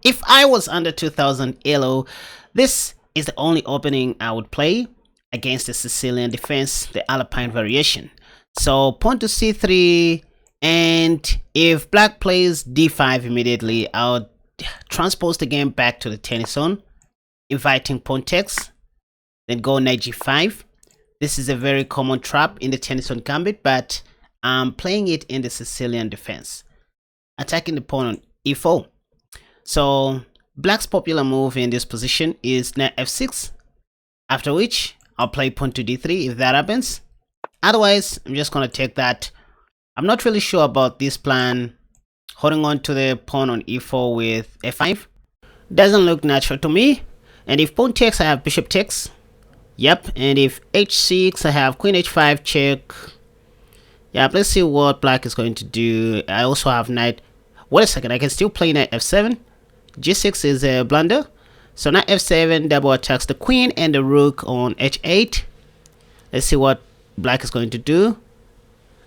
If I was under 2000 elo, this is the only opening I would play against the Sicilian defense, the Alpine variation. So pawn to c3, and if black plays d5 immediately, I'll transpose the game back to the Tennyson, inviting pawn takes, then go knight g5. This is a very common trap in the Tennyson gambit, but I'm playing it in the Sicilian defense, attacking the pawn on e4. So black's popular move in this position is knight f6, after which I'll play pawn to d3 if that happens. Otherwise, I'm just going to take that. I'm not really sure about this plan, holding on to the pawn on e4 with f5. Doesn't look natural to me. And if pawn takes, I have bishop takes. Yep, and if h6, I have queen h5 check. Yep, let's see what black is going to do. I also have knight. Wait a second, I can still play knight f7. g6 is a blunder. So knight f7 double attacks the queen and the rook on h8. Let's see what black is going to do.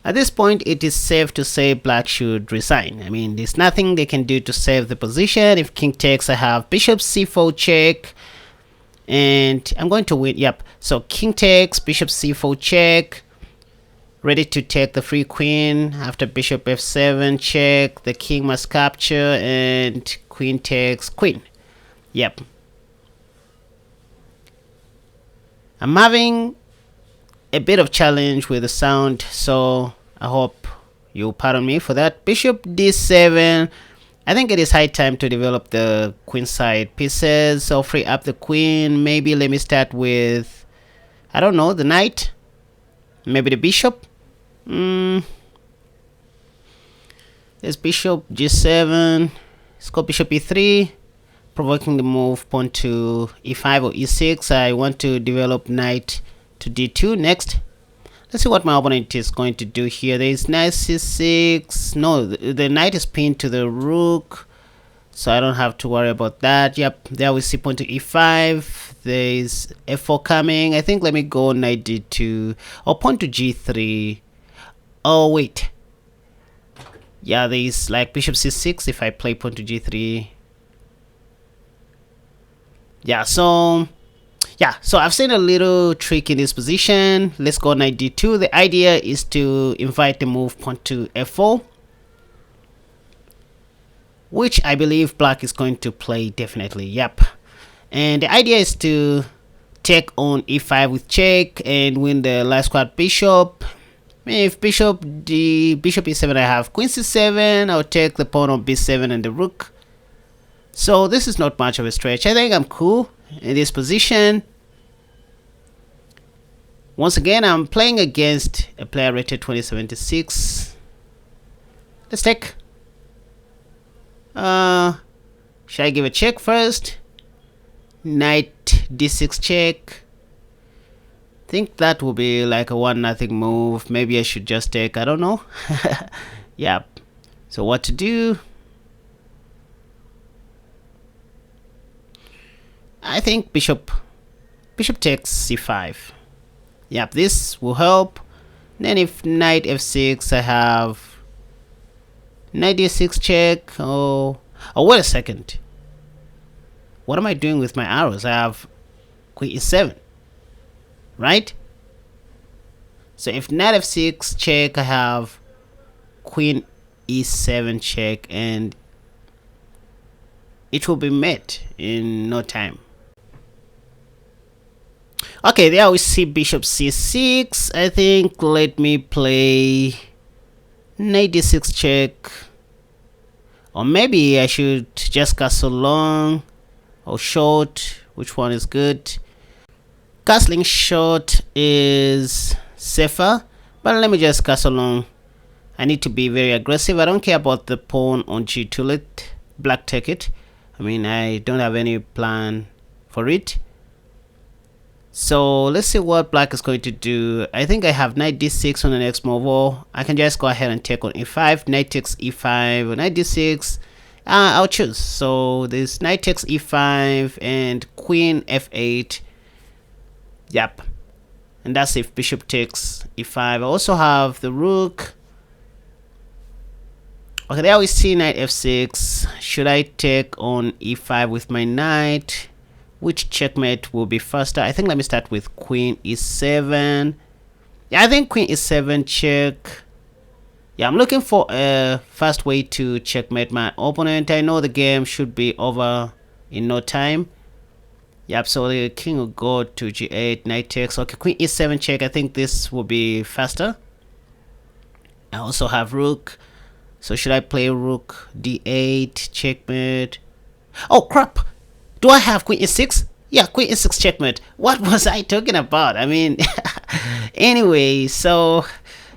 At this point, it is safe to say black should resign. I mean, there's nothing they can do to save the position. If king takes, I have bishop c4 check. And I'm going to win. Yep. So king takes, bishop c4 check. Ready to take the free queen. After bishop f7 check, the king must capture, and queen takes queen. Yep. I'm having a bit of challenge with the sound, so I hope you'll pardon me for that. Bishop d7. I think it is high time to develop the queenside pieces, so free up the queen. Maybe let me start with, I don't know, the knight, maybe the bishop. There's bishop g7. Let's go bishop e3, provoking the move pawn to e5 or e6. I want to develop knight to d2 next. Let's see what my opponent is going to do here. There is knight c6. No, the knight is pinned to the rook, so I don't have to worry about that. Yep, there we see pawn to e5. There is f4 coming. I think let me go knight d2 or pawn to g3. Oh wait, yeah, there is like bishop c6 if I play pawn to g3. Yeah, so I've seen a little trick in this position. Let's go knight d2. The idea is to invite the move pawn to f4, which I believe black is going to play definitely. Yep. And the idea is to take on e5 with check and win the last squad bishop. If bishop e7, I have queen c7. I'll take the pawn on b7 and the rook. So this is not much of a stretch. I think I'm cool in this position. Once again, I'm playing against a player rated 2076. Let's take. Should I give a check first? Knight d6 check. Think that will be like a 1-0 move. Maybe I should just take. I don't know. Yep. So what to do? I think bishop takes c5. Yep, this will help. Then if knight f6, I have knight d6 check. Oh, wait a second. What am I doing with my arrows? I have queen e7, right? So if knight f6 check, I have queen e7 check, and it will be met in no time. Okay, there we see bishop c6. I think let me play knight d6 check, or maybe I should just castle long or short. Which one is good? Castling short is safer, but let me just castle long. I need to be very aggressive. I don't care about the pawn on g2. Let black take it. I mean, I don't have any plan for it. So let's see what black is going to do. I think I have knight d6 on the next move. Or I can just go ahead and take on e5. Knight takes e5 or knight d6. I'll choose. So this knight takes e5 and queen f8. Yep. And that's if bishop takes e5. I also have the rook. Okay, there we see knight f6. Should I take on e5 with my knight? Which checkmate will be faster? I think let me start with queen e7. Yeah, I think queen e7 check. Yeah, I'm looking for a fast way to checkmate my opponent. I know the game should be over in no time. Yep, so the king will go to g8, knight takes. Okay, queen e7 check. I think this will be faster. I also have rook. So should I play rook d8, checkmate? Oh, crap! Do I have queen e6? Yeah, queen e6 checkmate. What was I talking about? I mean, anyway, so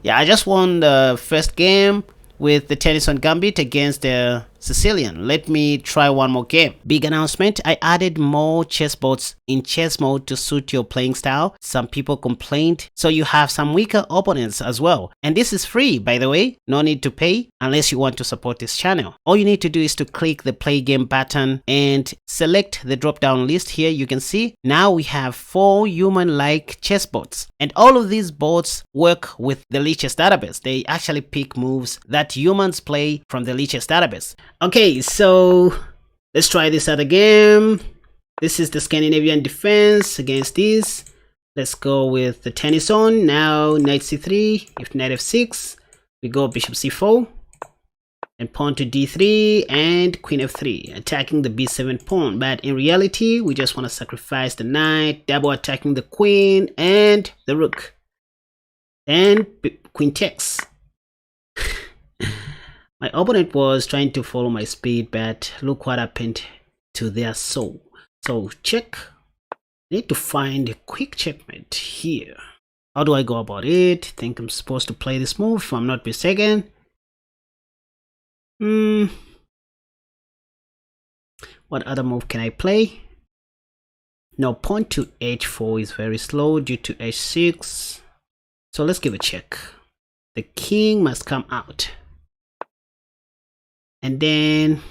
yeah, I just won the first game with the Tennyson gambit against the Sicilian. Let me try one more game. Big announcement, I added more chess bots in Chessmo to suit your playing style. Some people complained, so you have some weaker opponents as well. And this is free, by the way. No need to pay unless you want to support this channel. All you need to do is to click the play game button and select the drop down list. Here you can see now we have 4 human-like chess bots, and all of these bots work with the Lichess database. They actually pick moves that humans play from the Lichess database. Okay, so let's try this other game. This is the Scandinavian defense against this. Let's go with the Tennyson. Now knight c3. If knight f6, we go bishop c4 and pawn to d3 and queen f3, attacking the b7 pawn. But in reality, we just want to sacrifice the knight, double attacking the queen and the rook. And queen takes. My opponent was trying to follow my speed, but look what happened to their soul. So check. Need to find a quick checkmate here. How do I go about it? Think I'm supposed to play this move if I'm not mistaken. What other move can I play? No, pawn to h4 is very slow due to h6. So let's give a check. The king must come out. And then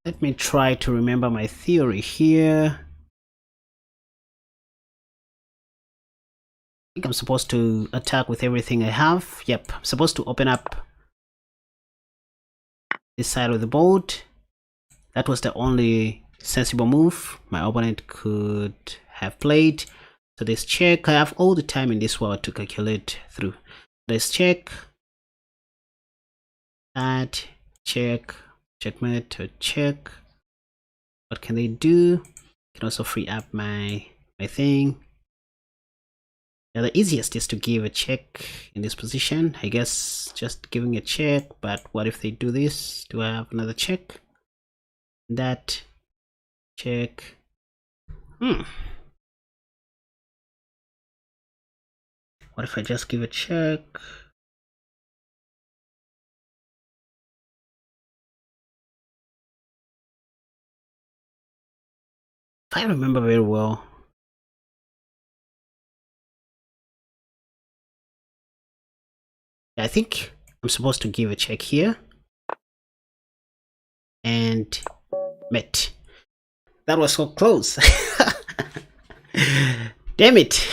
let me try to remember my theory here. I think I'm supposed to attack with everything I have. Yep, I'm supposed to open up this side of the board. That was the only sensible move my opponent could have played. So this check. I have all the time in this world to calculate through. Let's check. That check, checkmate to check. What can they do? Can also free up my thing. Yeah, the easiest is to give a check in this position. I guess just giving a check, but what if they do this? Do I have another check? That check. What if I just give a check? If I remember very well, I think I'm supposed to give a check here and met. That was so close. Damn it.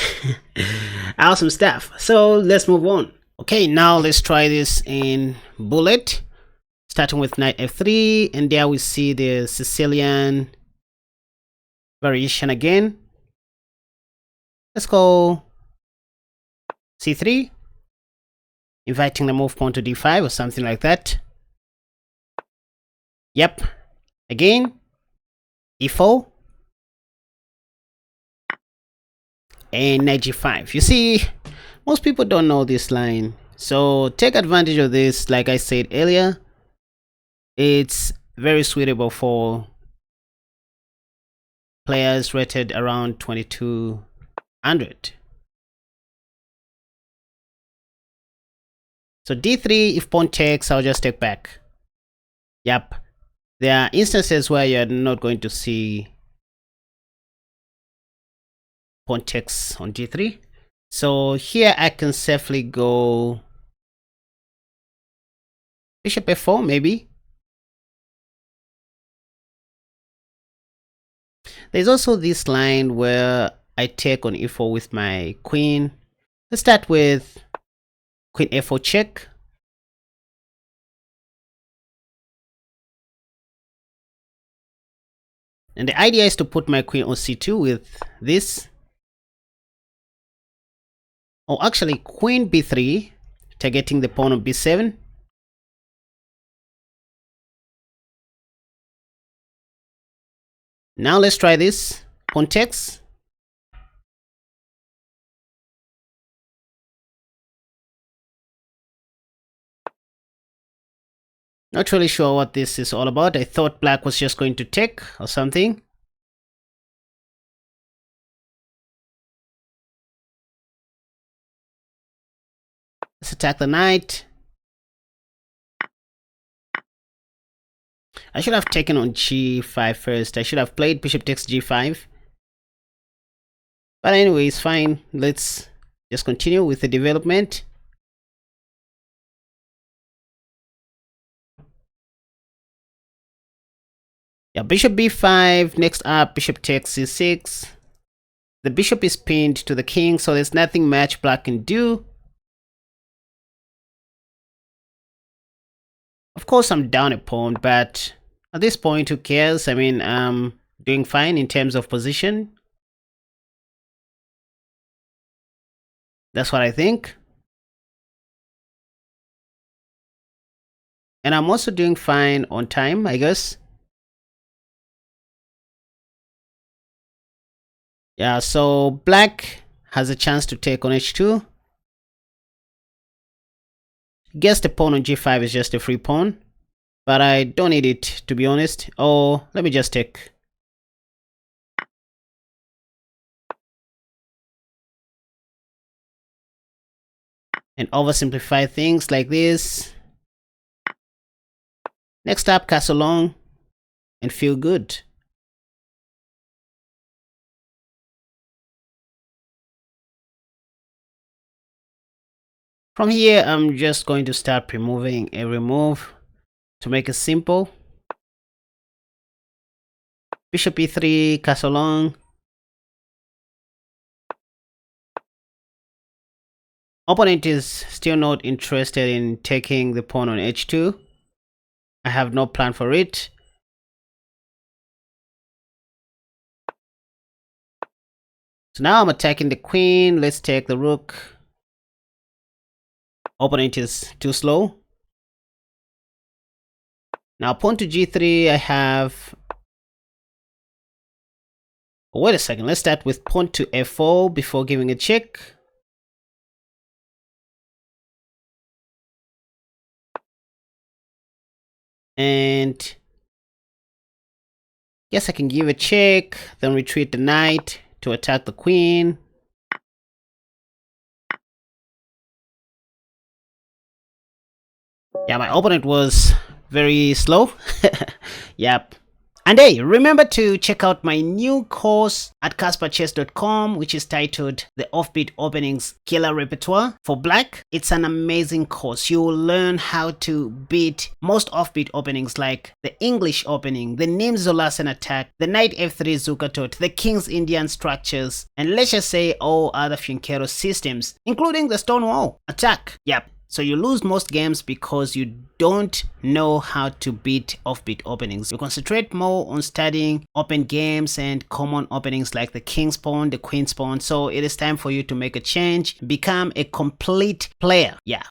Awesome stuff. So let's move on. Okay, now let's try this in bullet, starting with knight f3, and there we see the Sicilian variation again. Let's go c3, inviting the move pawn to d5 or something like that. Yep, again e4 and knight g5. You see, most people don't know this line, so take advantage of this. Like I said earlier, it's very suitable for players rated around 2200. So d3, if pawn takes, I'll just take back. Yep, there are instances where you're not going to see pawn takes on d3. So here I can safely go bishop f4 maybe. There's also this line where I take on e4 with my queen. Let's start with queen f4 check. And the idea is to put my queen on c2 with this. Or actually queen b3, targeting the pawn on b7. Now let's try this. Pawn takes. Not really sure what this is all about. I thought black was just going to take or something. Let's attack the knight. I should have taken on g5 first. I should have played bishop takes g5. But anyway, it's fine. Let's just continue with the development. Yeah, bishop b5. Next up, bishop takes c6. The bishop is pinned to the king, so there's nothing much black can do. Of course, I'm down a pawn, but at this point, who cares? I mean, I'm doing fine in terms of position. That's what I think. And I'm also doing fine on time, I guess. Yeah, so black has a chance to take on h2. Guess the pawn on g5 is just a free pawn, but I don't need it, to be honest. Oh, let me just take. And oversimplify things like this. Next up, castle long and feel good. From here, I'm just going to start removing every move to make it simple. Bishop e3, castle long. Opponent is still not interested in taking the pawn on h2. I have no plan for it. So now I'm attacking the queen. Let's take the rook. Opponent is too slow. Now pawn to g3, I have... Wait a second, let's start with pawn to f4 before giving a check. And yes, I can give a check, then retreat the knight to attack the queen. Yeah, my opponent was very slow. Yep. And hey, remember to check out my new course at KaspaChess.com, which is titled The Offbeat Openings Killer Repertoire for Black. It's an amazing course. You will learn how to beat most offbeat openings like the English opening, the Nimzo-Larsen attack, the Knight F3 Zukertort, the King's Indian structures, and let's just say all other Fianchetto systems, including the Stonewall attack. Yep. So you lose most games because you don't know how to beat offbeat openings. You concentrate more on studying open games and common openings like the king's pawn, the queen's pawn. So it is time for you to make a change, become a complete player. Yeah.